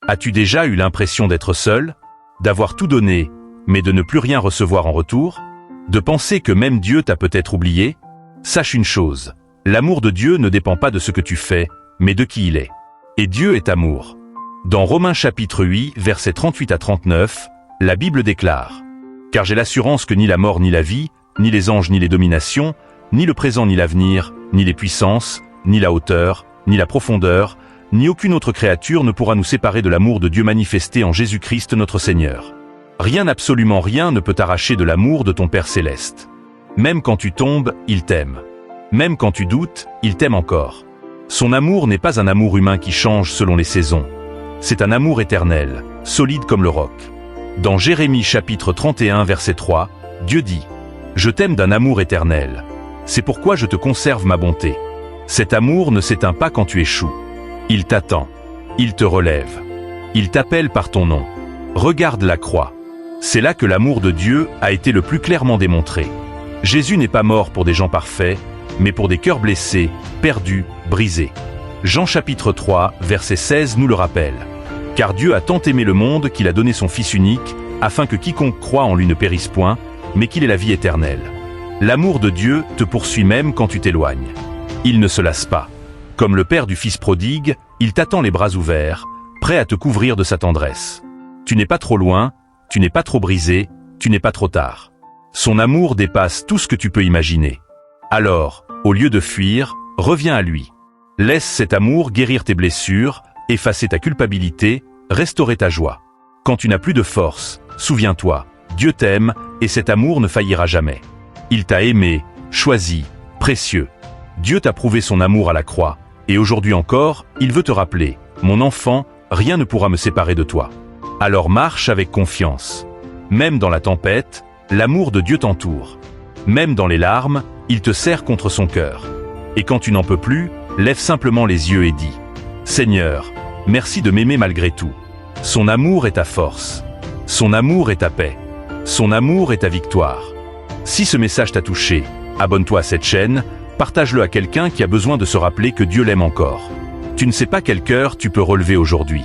As-tu déjà eu l'impression d'être seul, d'avoir tout donné, mais de ne plus rien recevoir en retour? De penser que même Dieu t'a peut-être oublié? Sache une chose, l'amour de Dieu ne dépend pas de ce que tu fais, mais de qui il est. Et Dieu est amour. Dans Romains chapitre 8, versets 38 à 39, la Bible déclare « Car j'ai l'assurance que ni la mort ni la vie, ni les anges ni les dominations, ni le présent ni l'avenir, ni les puissances, ni la hauteur, ni la profondeur, ni aucune autre créature ne pourra nous séparer de l'amour de Dieu manifesté en Jésus-Christ notre Seigneur. Rien, absolument rien ne peut t'arracher de l'amour de ton Père Céleste. Même quand tu tombes, il t'aime. Même quand tu doutes, il t'aime encore. Son amour n'est pas un amour humain qui change selon les saisons. C'est un amour éternel, solide comme le roc. Dans Jérémie chapitre 31 verset 3, Dieu dit « Je t'aime d'un amour éternel. C'est pourquoi je te conserve ma bonté. Cet amour ne s'éteint pas quand tu échoues. Il t'attend. Il te relève. Il t'appelle par ton nom. Regarde la croix. » C'est là que l'amour de Dieu a été le plus clairement démontré. Jésus n'est pas mort pour des gens parfaits, mais pour des cœurs blessés, perdus, brisés. Jean chapitre 3, verset 16 nous le rappelle. « Car Dieu a tant aimé le monde qu'il a donné son Fils unique, afin que quiconque croit en lui ne périsse point, mais qu'il ait la vie éternelle. » L'amour de Dieu te poursuit même quand tu t'éloignes. Il ne se lasse pas. Comme le père du fils prodigue, il t'attend les bras ouverts, prêt à te couvrir de sa tendresse. Tu n'es pas trop loin, tu n'es pas trop brisé, tu n'es pas trop tard. Son amour dépasse tout ce que tu peux imaginer. Alors, au lieu de fuir, reviens à lui. Laisse cet amour guérir tes blessures, effacer ta culpabilité, restaurer ta joie. Quand tu n'as plus de force, souviens-toi, Dieu t'aime et cet amour ne faillira jamais. Il t'a aimé, choisi, précieux. Dieu t'a prouvé son amour à la croix, et aujourd'hui encore, il veut te rappeler, mon enfant, rien ne pourra me séparer de toi. Alors marche avec confiance. Même dans la tempête, l'amour de Dieu t'entoure. Même dans les larmes, il te serre contre son cœur. Et quand tu n'en peux plus, lève simplement les yeux et dis « Seigneur, merci de m'aimer malgré tout. » Son amour est ta force. Son amour est ta paix. Son amour est ta victoire. Si ce message t'a touché, abonne-toi à cette chaîne, partage-le à quelqu'un qui a besoin de se rappeler que Dieu l'aime encore. Tu ne sais pas quel cœur tu peux relever aujourd'hui.